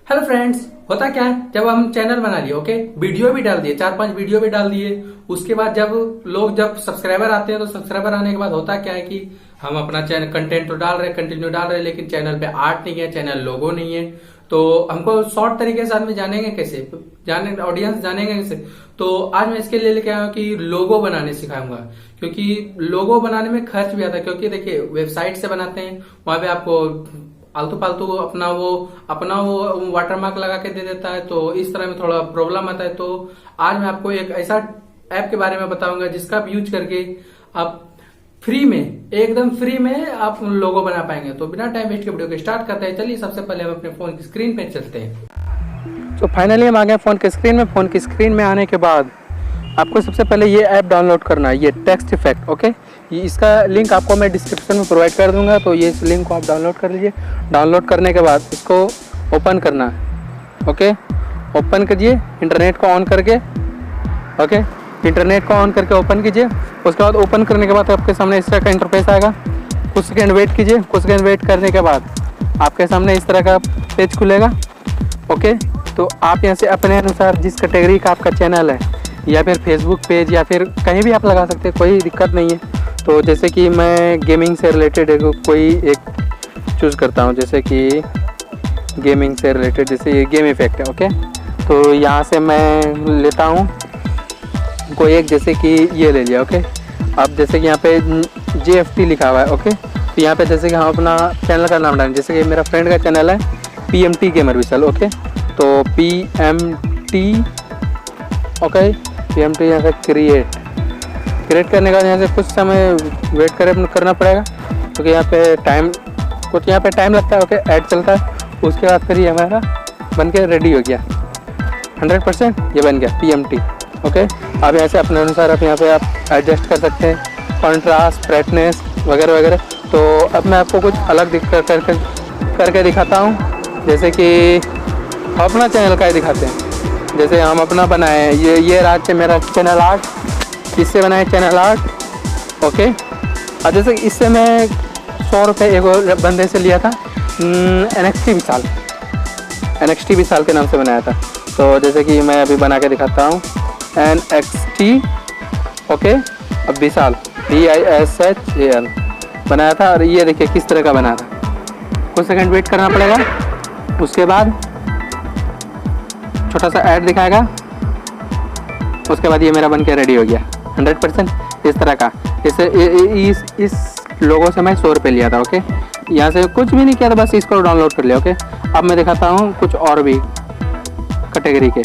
Hello friends, होता क्या है जब हम चैनल बना लिए, ओके, वीडियो भी डाल दिए, 4-5 वीडियो भी डाल दिए। उसके बाद जब सब्सक्राइबर आते हैं तो सब्सक्राइबर आने के बाद होता क्या है कि हम अपना चैनल कंटेंट तो डाल रहे, कंटिन्यू डाल रहे, लेकिन चैनल पे आर्ट नहीं है, चैनल लोगो नहीं है। तो हमको शॉर्ट तरीके से आदमी जानेंगे कैसे, ऑडियंस जानेंगे कैसे। तो आज मैं इसके लिए लेके आया हूँ कि लोगो बनाने सिखाऊंगा, क्योंकि लोगो बनाने में खर्च भी आता है। क्योंकि देखिए, वेबसाइट से बनाते हैं, वहां पे आपको आलतू फालतू अपना वो वाटरमार्क लगा के दे देता है, तो इस तरह में थोड़ा प्रॉब्लम आता है। तो आज मैं आपको एक ऐसा ऐप के बारे में बताऊंगा जिसका आप यूज करके आप फ्री में, एकदम फ्री में आप लोगो बना पाएंगे। तो बिना टाइम वेस्ट के वीडियो को स्टार्ट करते हैं। चलिए, सबसे पहले हम अपने फोन की स्क्रीन पे चलते हैं। तो फाइनली हम आ गए फोन की स्क्रीन में। फोन की स्क्रीन में आने के बाद आपको सबसे पहले ये ऐप डाउनलोड करना है, ये टेक्स्ट इफेक्ट, ओके। इसका लिंक आपको मैं डिस्क्रिप्शन में प्रोवाइड कर दूंगा, तो ये इस लिंक को आप डाउनलोड कर लीजिए। डाउनलोड करने के बाद इसको ओपन करना है, ओके। ओपन कीजिए इंटरनेट को ऑन करके, ओके। इंटरनेट को ऑन करके ओपन कीजिए। उसके बाद ओपन करने के बाद आपके सामने इस तरह का इंटरफेस आएगा। कुछ सेकेंड वेट कीजिए। कुछ सेकेंड वेट करने के बाद आपके सामने इस तरह का पेज खुलेगा, ओके। तो आप यहाँ से अपने अनुसार जिस कैटेगरी का आपका चैनल है, या फिर फेसबुक पेज, या फिर कहीं भी आप लगा सकते हैं, कोई दिक्कत नहीं है। तो जैसे कि मैं गेमिंग से रिलेटेड कोई एक चूज़ करता हूँ, जैसे कि गेमिंग से रिलेटेड, जैसे ये गेम इफेक्ट है, ओके। तो यहाँ से मैं लेता हूँ कोई एक, जैसे कि ये ले लिया, ओके। अब जैसे कि यहाँ पे JFT लिखा हुआ है, ओके। तो यहाँ पे जैसे कि हम अपना चैनल का नाम डालें, जैसे कि मेरा फ्रेंड का चैनल है PMT गेमर विशाल, ओके। तो PMT, ओके, PMT यहाँ से क्रिएट करने का यहाँ से कुछ समय वेट करना पड़ेगा, क्योंकि यहाँ पे टाइम लगता है, ओके। ऐड चलता है। उसके बाद फिर ये हमारा बन के रेडी हो गया, 100% ये बन गया PMT, ओके। अब यहाँ से अपने अनुसार आप यहाँ पे आप एडजस्ट कर सकते हैं, कॉन्ट्रास्ट, ब्राइटनेस वगैरह वगैरह। तो अब मैं आपको कुछ अलग करके दिखाता हूँ, जैसे कि अपना चैनल का ही दिखाते हैं। जैसे हम अपना बनाए, ये रात से मेरा चैनल आर्ट, इससे बनाए चैनल आर्ट, ओके। और जैसे इससे मैं 100 रुपये एक बंदे से लिया था, NXT विशाल के नाम से बनाया था। तो जैसे कि मैं अभी बना के दिखाता हूँ, NXT, ओके। अब विशाल VISHAL बनाया था, और ये देखिए किस तरह का बना था। कुछ सेकंड वेट करना पड़ेगा। उसके बाद छोटा सा ऐड दिखाएगा। उसके बाद ये मेरा बन के रेडी हो गया, 100% इस तरह का। इस लोगों से मैं 100 रुपये लिया था, ओके। यहाँ से कुछ भी नहीं किया था, बस इसको डाउनलोड कर लिया, ओके। अब मैं दिखाता हूँ कुछ और भी कैटेगरी के,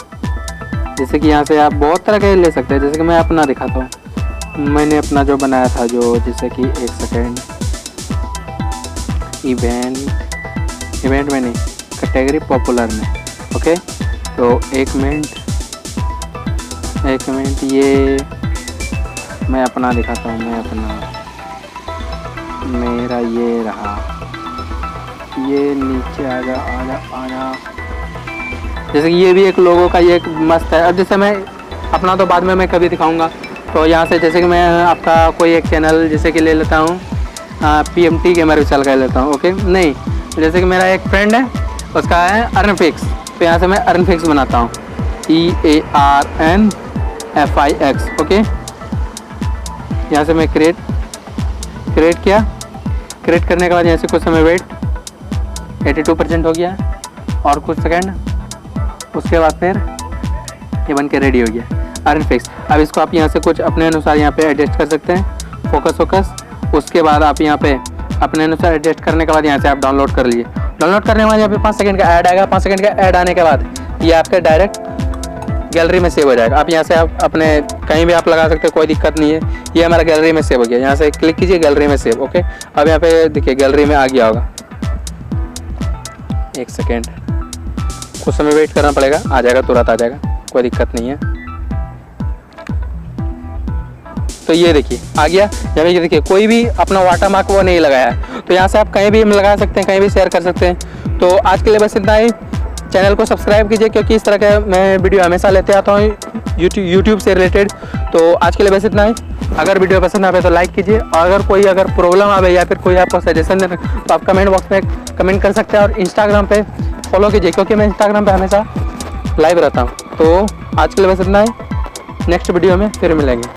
जैसे कि यहाँ से आप बहुत तरह के ले सकते हैं। जैसे कि मैं अपना दिखाता हूँ, मैंने अपना जो बनाया था, जो जैसे कि एक सेकेंड, इवेंट में नहीं, कैटेगरी पॉपुलर में, ओके। तो एक मिनट, ये मैं अपना दिखाता हूँ। मैं अपना, मेरा ये रहा, ये नीचे आजा। जैसे कि ये भी एक लोगों का ये एक मस्त है। अब जैसे मैं अपना तो बाद में मैं कभी दिखाऊंगा। तो यहाँ से जैसे कि मैं आपका कोई एक चैनल जैसे कि ले लेता हूँ, PMT गेमर विशाल का लेता हूँ, ओके। नहीं, जैसे कि मेरा एक फ्रेंड है, उसका है अर्नफिक्स। तो यहाँ से मैं अर्नफिक्स बनाता हूँ, EARNFIX, ओके। यहाँ से मैं क्रिएट किया। क्रिएट करने के बाद यहाँ से कुछ समय वेट, 82% हो गया, और कुछ सेकंड। उसके बाद फिर ये बन के रेडी हो गया, अर्नफिक्स। अब इसको आप यहाँ से कुछ अपने अनुसार यहाँ पे एडजस्ट कर सकते हैं, फोकस। उसके बाद आप यहाँ पे अपने अनुसार एडजस्ट करने के बाद यहाँ से आप डाउनलोड कर लीजिए। डाउनलोड करने के बाद यहाँ पे 5 सेकंड का ऐड आएगा। 5 सेकंड का ऐड आने के बाद ये आपके डायरेक्ट गैलरी में सेव हो जाएगा। आप यहाँ से आप अपने कहीं भी आप लगा सकते हैं, कोई दिक्कत नहीं है। ये हमारा गैलरी में सेव हो गया। यहाँ से क्लिक कीजिए, गैलरी में सेव, ओके। अब यहाँ पे देखिए गैलरी में आ गया होगा। एक सेकेंड, कुछ समय वेट करना पड़ेगा, आ जाएगा, तुरंत आ जाएगा, कोई दिक्कत नहीं है। तो ये देखिए आ गया। यहाँ पे देखिए कोई भी अपना वाटरमार्क वो नहीं लगाया है, तो यहाँ से आप कहीं भी लगा सकते हैं, कहीं भी शेयर कर सकते हैं। तो आज के लिए बस इतना ही। चैनल को सब्सक्राइब कीजिए, क्योंकि इस तरह का मैं वीडियो हमेशा लेते आता हूँ यूट्यूब से रिलेटेड। तो आज के लिए बस इतना ही। अगर वीडियो पसंद आवे तो लाइक कीजिए, और अगर प्रॉब्लम आवे या फिर कोई आपको सजेशन देना, तो आप कमेंट बॉक्स में कमेंट कर सकते हैं। और इंस्टाग्राम पे फॉलो कीजिए, क्योंकि मैं इंस्टाग्राम पे हमेशा लाइव रहता हूँ। तो आज के लिए बस इतना ही, नेक्स्ट वीडियो में फिर मिलेंगे।